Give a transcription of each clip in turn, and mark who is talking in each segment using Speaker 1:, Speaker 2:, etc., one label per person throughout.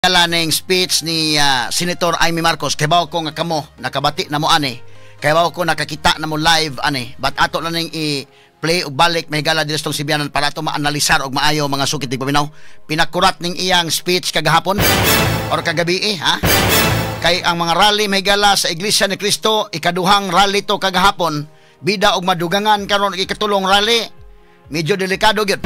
Speaker 1: Ning speech ni Senator Amy Marcos kay bawo ko nga kamo nakabati na mo ani kay bawo ko nakakita na mo live ani but ato na ning i-play og balik mahigala diri sa Sibianan para ato maanalisar og maayo mga sukit tig paminaw. Pinakurat ning iyang speech kagahapon or kagabi ha kay ang mga rally mahigala sa Iglesia ni Cristo ikaduhang rally to kagahapon bida og madugangan karon ikatulong rally medyo delikado gyud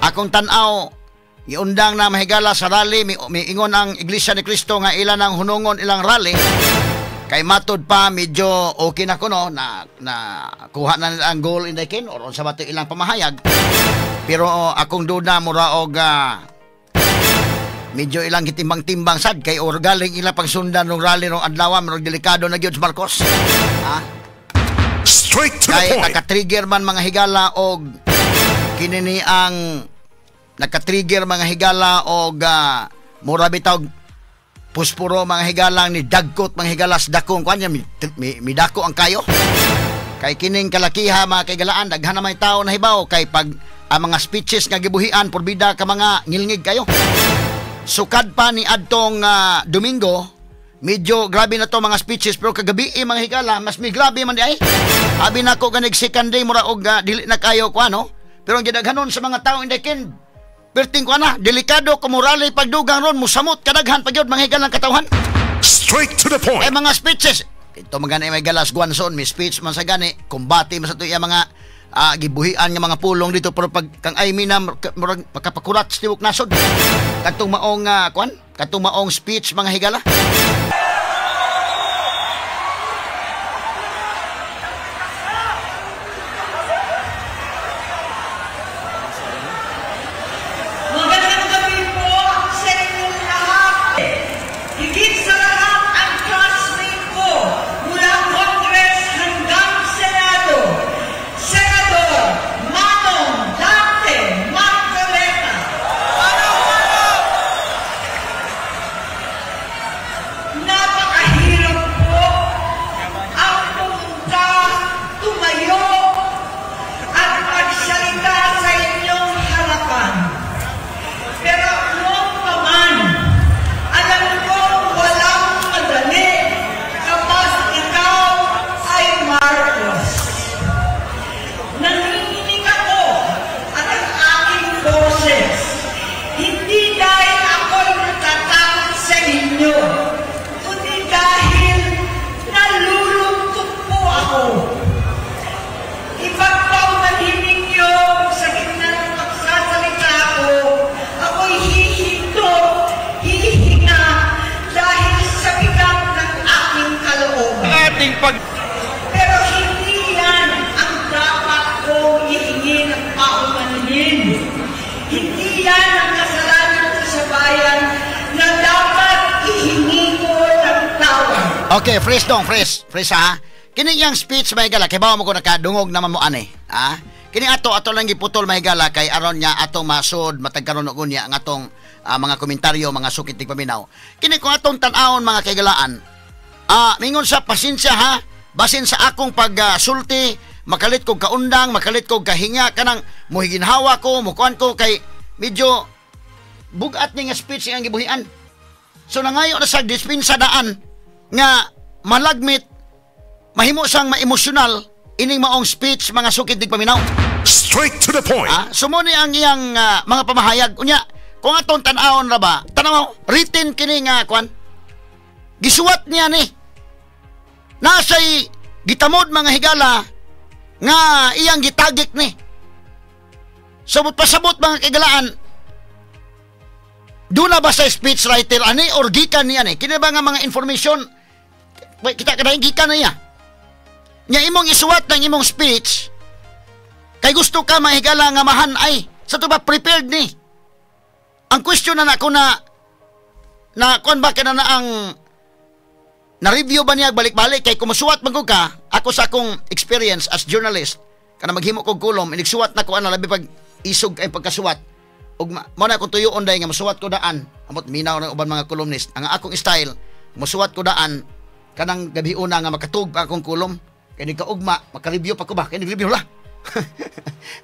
Speaker 1: akong tan-aw. Iundang na mahigala sa rally, miingon ang Iglesia ni Cristo nga ilan ang hunungon ilang rally. Kay matod pa medyo okay na kuno na kuha na nila ang goal in the kin or sa bato ilang pamahayag. Pero akong duda mura og medyo ilang gitimbang-timbang sad kay or galing ilang pagsundan ng rally ng adlaw merong delikado na gyud Marcos. Ha?
Speaker 2: Straight to
Speaker 1: kay
Speaker 2: the point.
Speaker 1: naka-trigger man mga higala og kinini ang naka-trigger mga higala og mura bitaw puspuro mga higalang ni dagkot mga higalas dakong kanya mi dako ang kayo kay kining kalakiha mga kaigalaan daghan na may tao na hibaw kay pag ang mga speeches nga gibuhian porbida ka mga ngilngig kayo sukad pa ni adtong Domingo medyo grabe na to mga speeches pero kagabi mga higala mas mi grabe man di ay abi nako ganig second day mura og dili na kayo ko ano pero ang gidaghanon sa mga tao indekin perting ko na, delikado kumurali pagdugang ron, musamot, kadaghan pagyod, mga higalang katawhan.
Speaker 2: Straight to the point.
Speaker 1: Eh mga speeches, ito mga may galas guanson, may speech man sa gani, kumbati man sa ito yung mga gibuhian ng mga pulong dito, pero pag kang ay mina, makapakurat sa tiwok nasod. Katong maong, katong maong speech mga higala.
Speaker 3: Pero hindi yan ang dapat kong ihingi ng paumanhin. Hindi yan ang kasalanan ko sa bayan na dapat ihingi ko ng tawad.
Speaker 1: Okay, freeze dong, freeze ha. Kini yang speech may gala, kay bawa mo ko nakadungog naman mo ani. Ha? Kini ato lang giputol may gala kay aron niya atong masud matagkaron og unya ang atong mga komentaryo, mga sukit tig paminaw. Kini ko atong tan-awon mga kaigalaan. Mingon sa pasensya ha, basin sa akong pagsulti, makalit kog kaundang, makalit kog kahinga, kanang muhiginhawa ko, mukuan ko, kay medyo bugat ni nga speech ang gibuhian. So nangayo na sa dispensa daan, nga malagmit, mahimo sang ma-emosyonal, ining maong speech, mga sukit dig paminaw.
Speaker 2: Straight to the point.
Speaker 1: Sumuni ang iyang mga pamahayag. Unya, kung atong tan-awon na ba, tanaw, written kini nga, kwan, gisuwat niya ni, nasa'y gitamod mga higala nga iyang gitagik ni. Sabot pasabot mga kaigalaan, doon na ba sa speech writer ani or gikan niya ni? Kini ba nga mga information, kita kadahin gikan na niya. Nya imong isuwat ng imong speech, kay gusto ka mga higala nga mahan ay, sa ito ba prepared ni? Ang question na ako na kung ba ka na ang na-review ba niya balik-balik kay kumusuwat man ko ka ako sa akong experience as journalist kana maghimo kog kulom inigsuwat na ko ana labi pag isog ay pagkasuwat ug mo na ko tuyo onday nga masuwat ko daan amot minaw ng uban mga columnist ang akong style musuwat ko daan kanang gabi una nga makatug pa akong kulom kay di ka ugma maka-review pa ko ba kay review la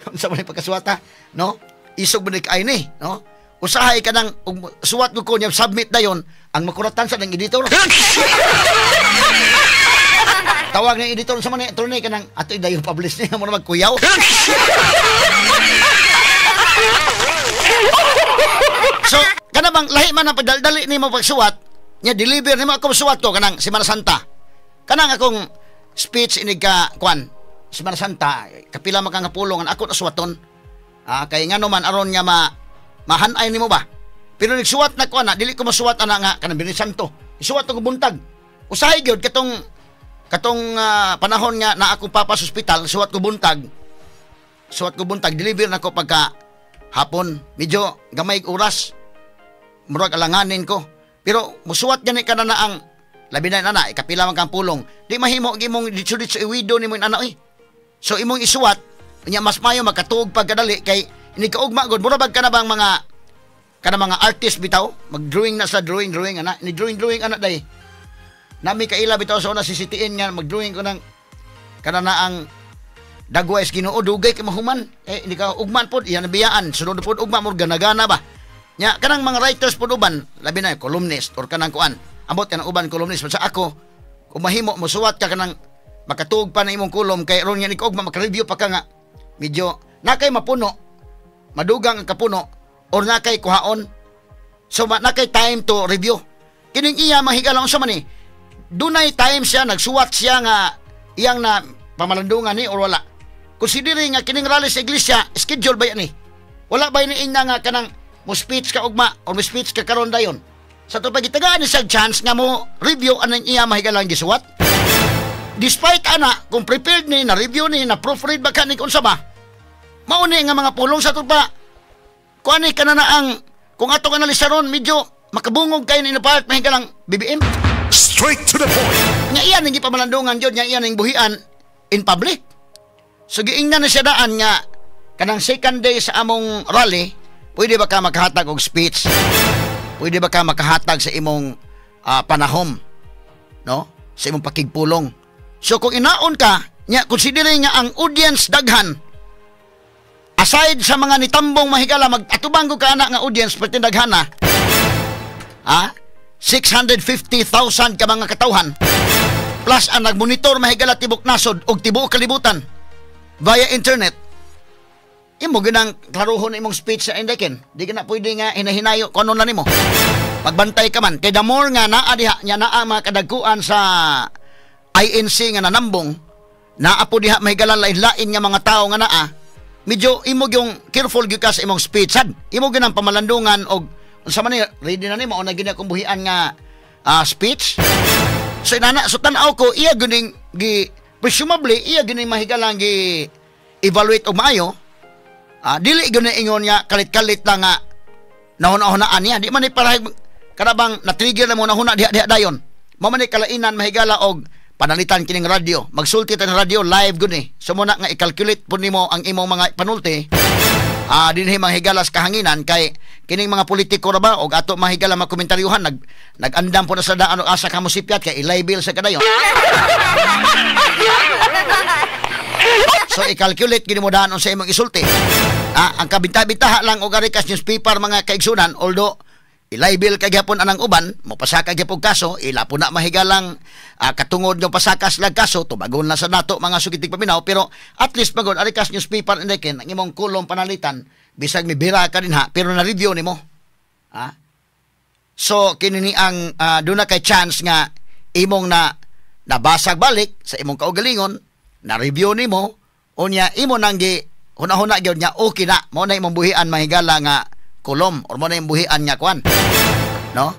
Speaker 1: unsa man pagkasuwata no isog man kay ni no usahay ka nang suwat ko niya submit dayon ang makuratan sa ng editor. Tawag ng editor sa man attorney ka nang ato dayon publish niya mo na magkuyaw. So, kana bang lahi man ang padaldali nimo pagsuwat, nya deliver nimo ako suwat ko kanang Semana Santa. Kanang akong speech inig ka kwan Semana Santa, kapila man ka nga pulong ang ako na suwaton. Kay ngano man aron nga mahanay nimo ba. Pero nagsuwat na kwan dili ko masuwat ana nga kanang Birhen Santo. Isuwat ko buntag. Usahay gyud katong panahon nga na ako papa sa ospital, suwat ko buntag. Suwat ko buntag deliver nako pagka hapon. Medyo gamay oras. Murag alanganin ko. Pero musuwat gani ka na ang labi na ikapila man kang pulong. Di mahimo imong ditso-ditso iwido nimo ana So imong isuwat nya mas mayo makatuog pagkadali kay ini kaugma gud murag ka na bang mga artist bitaw mag-drawing na sa drawing ana ni drawing ana day. Nami kaila bitaw sa una CCTN nga mag-drawing ko ng kana ang dagway Ginoo dugay kay mahuman hindi ka ugman pod iyan biyaan sunod pod ugma mo gana-gana ba. Nya kanang mga writers pod uban labi na columnist or kanang kuan ambot kanang uban columnist sa ako kung mahimo mosuwat ka kanang makatuog pa na imong kulom kay ron nga ni ugma maka-review pa ka nga medyo nakay mapuno madugang ang kapuno or nakay kuhaon so nakay time to review kining iya mahigala unsa man ni dunay time siya nagsuwat siya nga iyang na pamalandungan ni or wala considering nga kining rally sa iglesia schedule ba yan ni wala ba ni ina nga kanang mo speech ka ugma or mo speech ka karon dayon sa to pagitagaan ni sa chance nga mo review anang iya mahigalang gisuwat despite ana kung prepared ni na review ni na proofread ba kaning unsa ba mauni nga mga pulong sa to pa kuani kanana ang kung ato ka nalisaron medyo makabungog kayo ni part mahigalang BBM
Speaker 2: Straight to the point.
Speaker 1: nga iyan hindi pamalandungan jud nga iyan ang buhian in public so giingnan na siya daan nga kanang second day sa among rally pwede ba ka makahatag og speech? Pwede ba ka makahatag sa imong panahom? No? Sa imong pakigpulong. So kung inaon ka, nya considering nga ang audience daghan, aside sa mga nitambong mahigala, mag-atubang ko ka na nga audience, pati daghan na, 650,000 ka mga katawhan, plus ang nagmonitor mahigala tibok nasod og tibok kalibutan via internet, imo ginang klaruhon imong speech sa indeken di ka na pwede nga hinahinayo kung ano na nimo magbantay ka man kay the more nga naa diha nya naa mga kadagkuan sa INC nga nanambong naa po diha mahigalan lain-lain nga mga tao nga naa medyo imo yung careful gyud ka sa imong speech sad imo ginang pamalandungan og unsa man ni ready na nimo o na gina kong buhian nga speech so inana so tan-aw ko iya gining presumably iya gining mahigalang gi evaluate og maayo. Dili gyud na ingon nga kalit-kalit lang nga nahuna-hunaan niya. Di man ni parahig karabang na-trigger na mo nahuna diha dayon. Mao man ni kalainan mahigala og panalitan kining radio. Magsulti ta ng radio live gud ni. So muna nga i-calculate pud nimo ang imong mga panulti. Dinhi mahigalas kahanginan kay kining mga politiko ra ba og ato mahigala makomentaryuhan nag-andam po na sa daan og asa ka mo sipyat kay i-label sa kadayon. So i-calculate gini mo daan sa imong isulti. Ang kabinta-bintaha lang og arikas newspaper mga kaigsunan although i-libel kay gyapon anang uban mo pasaka gyapon kaso ila po na mahigalang katungod yung pasakas lag kaso tubagon na sa nato mga sugitig paminaw pero at least magod arikas newspaper indeken ang imong kulong panalitan bisag mi bira ka dinha pero na review nimo. So kini ang do na kay chance nga imong nabasag balik sa imong kaugalingon na review nimo unya imo nang gi hunahuna gyud nya okay na mo na imong buhian mahigala nga kolom or mo na imong buhian nya kwan no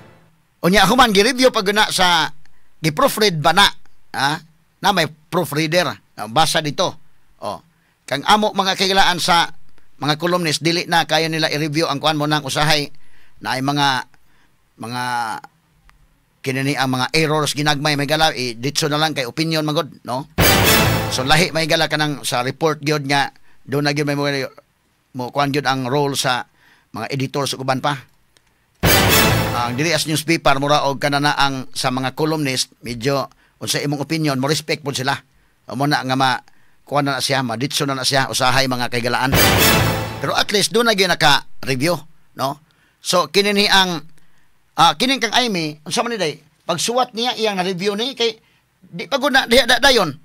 Speaker 1: unya human gi review pag na sa gi proofread ba na na may proofreader basa dito kang amo mga kailangan sa mga columnist dili na kaya nila i-review ang kwan mo nang usahay na ay mga kinini ang mga errors ginagmay may gala ditso na lang kay opinion magod no. So lahi may gala kanang sa report gyud nga do na gyud may mo kuan gyud ang role sa mga editor sa uban pa. Ang dili as newspaper mura og kanana ang sa mga columnist medyo unsa imong opinion mo respect pud sila. Mo na nga kuan na siya maditso na siya usahay mga kaygalaan. Pero at least do na gyud naka review no. So kini ni ang kining kang Amy, unsa man ni day? Pagsuwat niya iyang na-review ni kay di pagod na dayon.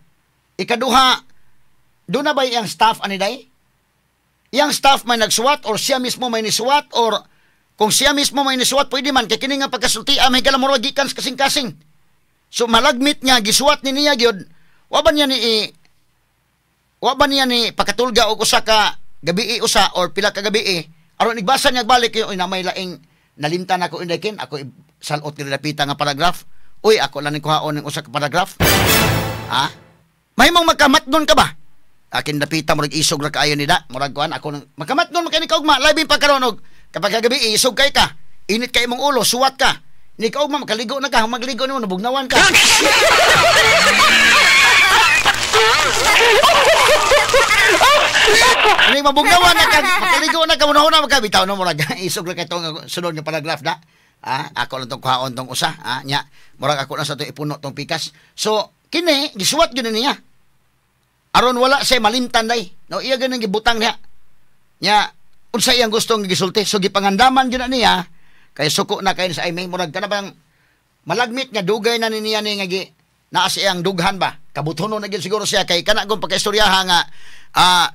Speaker 1: Ikaduha, do na ba iyang staff ani day? Iyang staff may nagsuwat or siya mismo may nisuwat or kung siya mismo may nisuwat pwede man kay kini nga pagkasulti may galamuro gikan kasing-kasing. So malagmit niya gisuwat ni niya gyud. Wa ba niya ni pakatulga og usa ka gabi usa or pila ka gabi aron igbasa niya balik yung na may laing nalimtan ako indekin ako salot ni napita nga paragraph. Uy, ako lang ni kuhaon ng usa ka paragraph. Ha? Mahimong magkamatnon ka ba? Akin napita mo isog ra kaayo ni da. Murag kuan ako nang magkamatnon kay ni kaugma labi pa karon og kapag kagabi isog kay ka. Init kay imong ulo, suwat ka. Ni kaugma makaligo na ka, magligo nimo nabugnawan ka. Ani mabugnawan na ka, makaligo na ka muna magkabitaw no murag isog ra kay tong sunod nga paragraph da. Ako lang tong kuhaon tong usa, nya murag ako na sa to ipuno tong pikas. So kini gisuwat gyud niya. Aron wala say malimtan day. No iya ganang gibutang niya. Nya unsa iyang gustong gisulti so gipangandaman gyud niya kay suko na kay sa Amy murag kana bang malagmit nga dugay na niya ni nga naa siyang dughan ba. Kabuthono na gyud siguro siya kay kana gong pagkaistoryaha nga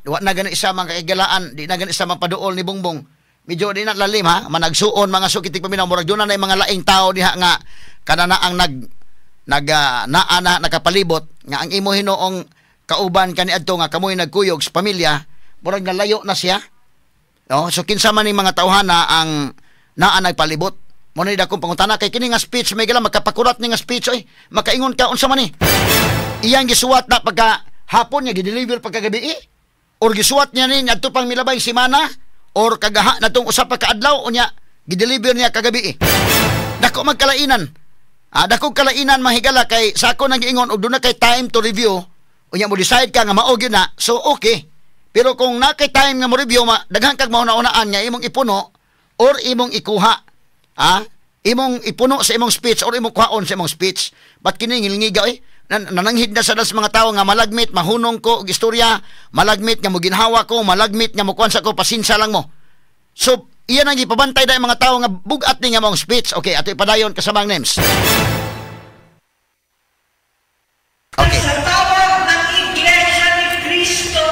Speaker 1: wa na gani isa man kaigalaan, di na gani isa man paduol ni Bongbong. Medyo di na lalim ha, managsuon mga sukitik paminaw murag doon na mga laing tao diha nga kana na ang naa na nakapalibot nga ang imo hinoong kauban kaniadto nga kamoy nagkuyog sa pamilya, murag nalayo na siya. No, so kinsa man ning mga tawhana ang naa nagpalibot. Mo ni dakong pangutana kay kini nga speech may gala makapakurat ni nga speech oy. Makaingon ka unsa man ni? Iyang gisuwat na pagka hapon niya gideliver pagka gabi or gisuwat niya ni adto pang milabay semana or kagaha na tong usa pa ka adlaw unya gideliver niya kagabi. Dako magkalainan. Dako kalainan mahigala kay sa ako nang giingon og dunay kay time to review. Unya mo decide ka nga mao gyud na, so okay. Pero kung na kay time nga mo review daghan kag mauna-unaan nga imong ipuno or imong ikuha, imong ipuno sa imong speech or imong kuhaon sa imong speech. Ba't kini ngilngiga nananghid na sa mga tao nga malagmit mahunong ko og istorya, malagmit nga mo ginhawa ko, malagmit nga mo kuan sa ko pasinsa lang mo. So iyan ang ipabantay da mga tao nga bugat ni nga mong speech. Okay, ato ipadayon kasamang names. Okay.
Speaker 3: Sa tawag ng Iglesia ni Cristo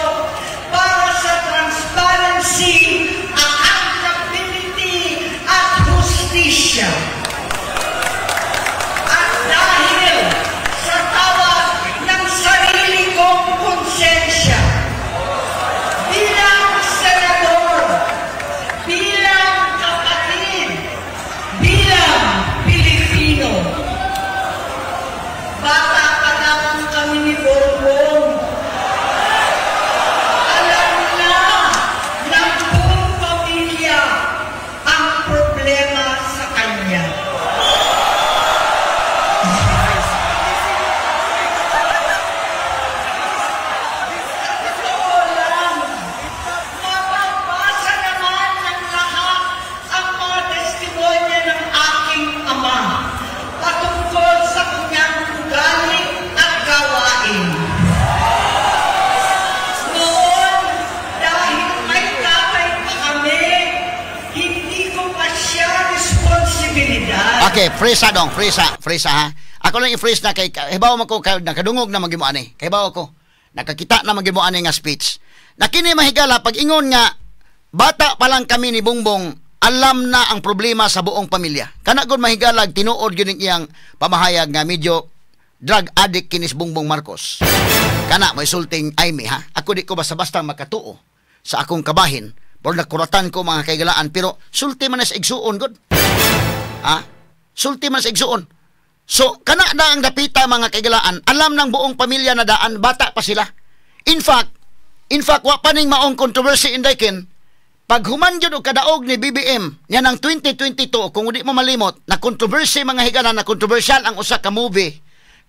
Speaker 3: para sa transparency, accountability, at hustisya. At dahil sa tawag ng sarili kong konsensya, bilang senador, bilang kapatid, bilang Pilipino, bata pa lamang kami ni Bongbong. Alam na ng buong pamilya ang problema sa kanya. Totoo lang, mababasa naman ng lahat ang mga testimonya ng aking ama patungkol sa kanyang ugali at gawain. Noon, dahil may tatay pa kami, hindi ko pa siya responsibilidad.
Speaker 1: Okay, freeze dong, freeze ha. Ako lang i-freeze na kay hibaw man ko nakadungog na magimo ani. Kay hibaw ko nakakita na magimo ani nga speech. Nakini mahigala pag ingon nga bata pa lang kami ni Bongbong, alam na ang problema sa buong pamilya. Kana gud mahigalag tinuod gyud iyang pamahayag nga medyo drug addict kinis Bongbong Marcos. Kana may sulting Amy ha. Ako di ko basta-basta makatuo sa akong kabahin. Pero nakuratan ko mga kaigalaan pero sulti man sa igsuon gud. Sulti man sa igsuon. So kana na ang dapita mga kaigalaan, alam ng buong pamilya na daan bata pa sila. In fact wa pa ning maong controversy indaykin. Pag human gyud og kadaog ni BBM yan ang 2022 kung di mo malimot na controversy mga higalan na controversial ang usa ka movie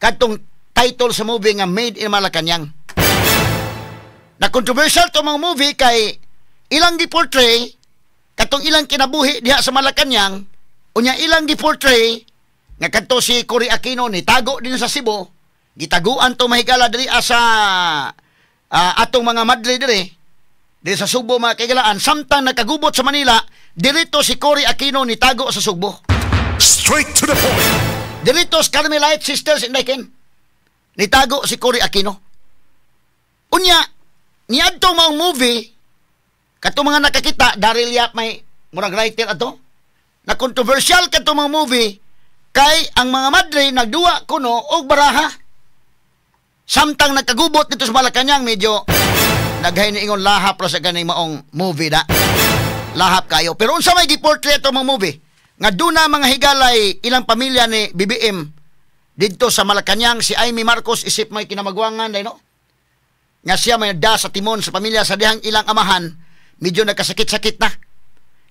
Speaker 1: kadtong title sa movie nga Made in Malacañang. Na controversial to mga movie kay ilang gi-portray katong ilang kinabuhi diha sa Malacañang unya ilang gi-portray nga kadto si Cory Aquino ni tago din sa Cebu gitaguan to mahigala diri sa atong mga madre diri sa Subo mga kaigalaan samtang nakagubot sa Manila dirito si Cory Aquino nitago sa Sugbo.
Speaker 2: Straight to the point.
Speaker 1: Dirito sa Carmelite Sisters in Daikin, nitago si Cory Aquino. Unya, niadto maong movie, kato mga nakakita, Daryl Yap may murag writer ato, na controversial kato mga movie, kay ang mga madre nagduwa kuno og baraha. Samtang nagkagubot dito sa Malacañang, medyo naghay ni ingon lahap ra sa ganing maong movie na. Lahap kayo. Pero unsa may giportray ato mga movie? Nga duna mga higalay ilang pamilya ni BBM dito sa Malacañang, si Amy Marcos isip may kinamagwangan dai no. Nga siya may da sa timon sa pamilya sa dihang ilang amahan, medyo nagkasakit-sakit na.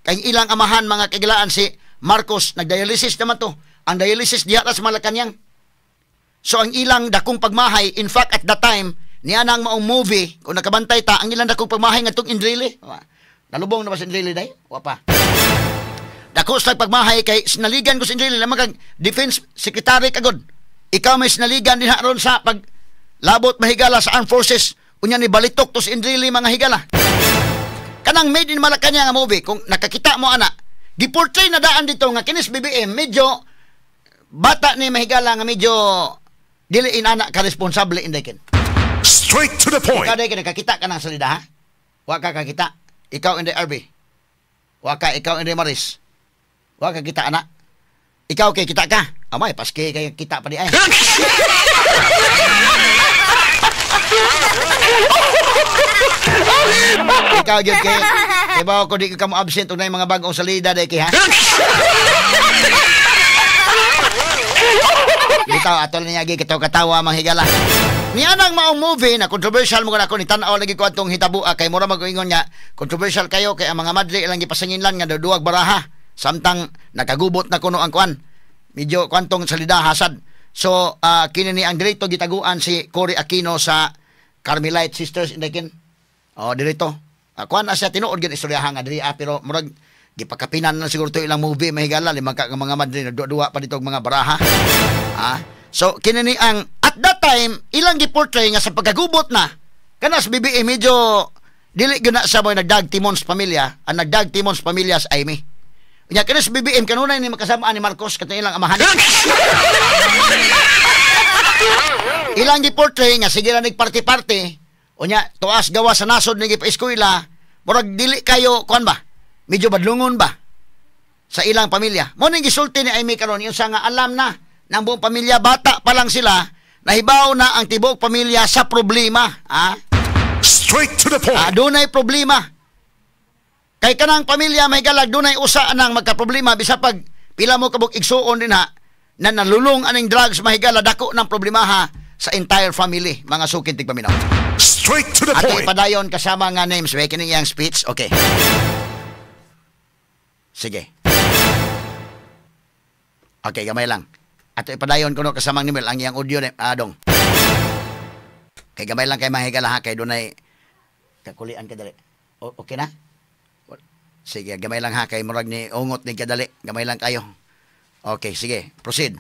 Speaker 1: Kay ilang amahan mga kagilaan si Marcos nagdialysis naman to. Ang dialysis diha sa Malacañang. So ang ilang dakong pagmahay, in fact at that time, niya nang maong movie, kung nakabantay ta, ang ilang dakong pagmahay nga itong Indrili. Nalubong na ba si Indrili day? Wapa. Dako sa pagmahay kay sinaligan ko si Indrili, lamang kang defense secretary kagod. Ikaw may sinaligan din haron sa paglabot mahigala sa armed forces. Unya ni balitok to si Indrili mga higala. Kanang made in Malacañang nga movie, kung nakakita mo ana, giportray na daan dito nga kinis BBM, medyo bata ni mahigala nga medyo dili inana ka responsable inday ken.
Speaker 2: Straight to the point.
Speaker 1: Ikaw day nakakita ka ng salida ha? Wa ka kakita. Ikaw inday RB. Wa ka ikaw inday Maris. Wa ka kita ana. Ikaw kay kita ka. Amay paski kay kita pa di ay. Ikaw gyud kay ibaw ko di ka mo absent unay mga bag-ong salida day kay ha. Bitaw atol niya gi katawa mga higala. Niya nang maong movie na controversial mo ako ni tan-aw lagi ko atong hitabua kay mura mag-ingon niya controversial kayo kay ang mga madre ilang gipasanginlan nga duwag baraha samtang nakagubot na kuno ang kwan. Medyo kwantong salida hasad. So kini ni ang dirito gitaguan si Cory Aquino sa Carmelite Sisters in Daikin. Oh dirito. Kwan na siya tinuod gyud istoryahan nga diri pero murag gipakapinan na siguro to ilang movie mahigala lima ka mga madre na duwa pa dito mga baraha. So kinini ang at that time ilang giportray nga sa pagkagubot na kanas BBM medyo dili gyud na sa boy nagdag timons pamilya ang nagdag timons pamilya sa Amy. Unya kanas BBM kanunay ni makasamaan ni Marcos kato ilang amahan. Ilang giportray nga sige ra nagparty-party unya tuas gawa sa nasod ni gipa-eskwela murag dili kayo kuan ba? Medyo badlungon ba sa ilang pamilya. Mo ning gisulti ni Amy karon yung sa nga alam na ng buong pamilya, bata pa lang sila, nahibaw na ang tibuok pamilya sa problema.
Speaker 2: Straight to the point.
Speaker 1: Dunay problema. Kay kanang pamilya may galag dunay usa anang magka-problema bisa pag pila mo kabuk igsuon din ha na nalulong aning drugs mahigala dako ng problema ha sa entire family, mga sukin tigpaminaw.
Speaker 2: Straight to the
Speaker 1: point.
Speaker 2: point.
Speaker 1: Ato ipadayon kasama nga names, may kining iyang speech. Okay. Sige. Okay, gamay lang. Ato ipadayon ko no kasamang nimel ang iyang audio ni Adong. Kay gamay lang kay mahigala ha kay dunay kakulian ka dali. Okay na? Sige, gamay lang ha kay murag ni ungot ni kadali. Gamay lang kayo. Okay, sige. Proceed.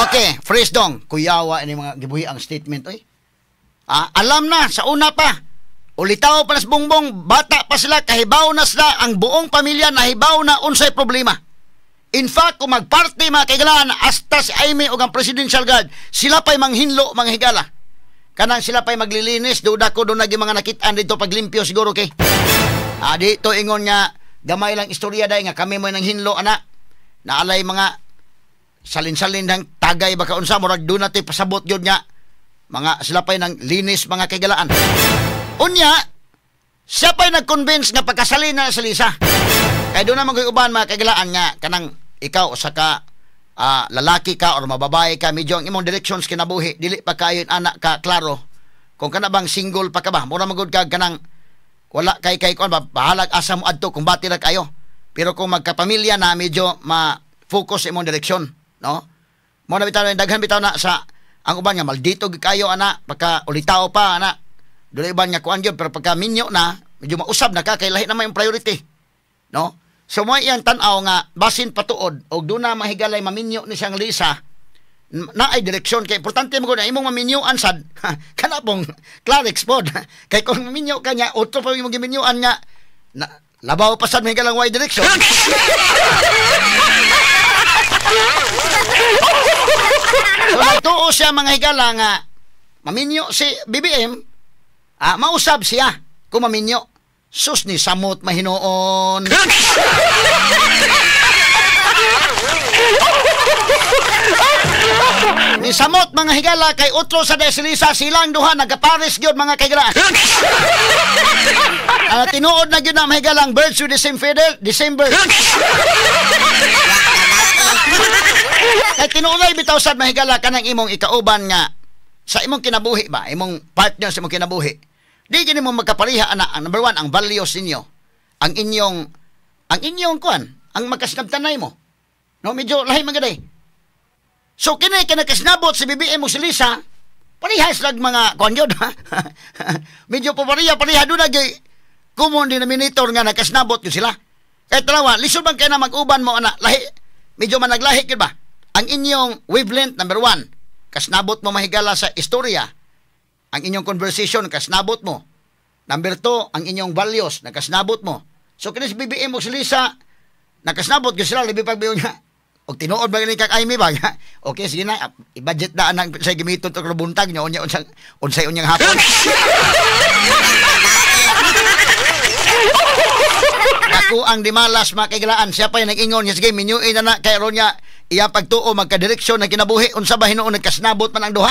Speaker 1: Okay, freeze dong. Kuyawa ini mga gibuhi ang statement oy. Alam na sa una pa. Ulitaw pa nas bongbong, bata pa sila, kahibaw na sila, ang buong pamilya nahibaw na unsay problema. In fact, kung magparty mga kaigalaan, hasta si Aimee o ang Presidential Guard, sila pa'y manghinlo, mga higala. Kanang sila pa'y maglilinis, duda ko doon naging mga nakitaan dito paglimpyo siguro kay. Dito ingon nga, gamay lang istorya dahil nga kami mo nang hinlo, anak. Naalay mga salin-salin ng tagay baka unsa, murag doon natin pasabot yun nga. Mga sila pa'y nang linis, mga kaigalaan. Unya, siya pa'y nag-convince nga pagkasalin na sa Lisa. Kaya doon naman kayo uban mga kagalaan nga, kanang ikaw sa ka lalaki ka or mababae ka, medyo ang imong directions kinabuhi, dili pa kayo anak ka, klaro. Kung kana bang single pa ka ba, mura magud ka kanang wala kay kon ba, bahalag asa mo adto kung bati ra kayo. Pero kung magkapamilya na, medyo ma-focus imong direksyon, no? Mo na bitaw daghan bitaw na sa ang uban nga maldito kayo ana, pagka ulitaw pa ana. Doon iban nga kuan gyud, pero pagka minyo na, medyo mausab na ka, kay lahi naman yung priority. No? So mo iyang tan-aw nga, basin patuod, o doon na mahigalay maminyo ni siyang Lisa, na ay direksyon. Kaya importante mo na imong maminyoan sad, kana pong Clarix pod. Kay kung maminyo ka niya, otro pa yung maminyoan nga, labaw pa sad mahigalang way direksyon. So nagtuo siya mga higala nga, maminyo si BBM, mausab siya kung maminyo. Sus ni samot mahinoon. Ni samot mga higala kay utro sa Desilisa, silang duha nagapares gyud mga kaigalaan. Tinuod na gyud na mga higalang birds with the same feather, December. Kay tinuod bitaw sad mga higala kanang imong ikauban nga sa imong kinabuhi ba, imong partner sa imong kinabuhi. Di gini mo magkapariha ana. Ang number one, ang values ninyo. Ang inyong kuan, ang magkasnabtanay mo. No, medyo lahi magaday. So kini kinakasnabot si BBM mo si Lisa, parihas lag mga kuan yun, ha? Medyo pariha doon nagay common denominator nga nakasnabot yun sila. Kaya talawa, lisod bang kayo na mag-uban mo ana, lahi, medyo managlahi yun ba? Ang inyong wavelength, number one, kasnabot mo mahigala sa istorya. Ang inyong conversation, kasnabot mo. Number 2, ang inyong values, nakasnabot mo. So, kini si BBM o si Lisa, nakasnabot ko sila, libi pagbiyo niya. O tinuod ba ni kak-Aimee ba? Okay, sige na, i-budget na ang sa gimiton to buntag niya, unsay unyang hapon. Ako ang dimalas mga kaigalaan, siya pa yung nag-ingon niya, sige, minyuin na kay ron niya, iya pagtuo, magkadireksyon na kinabuhi, unsa ba hinuon, nagkasnabot man ang duha.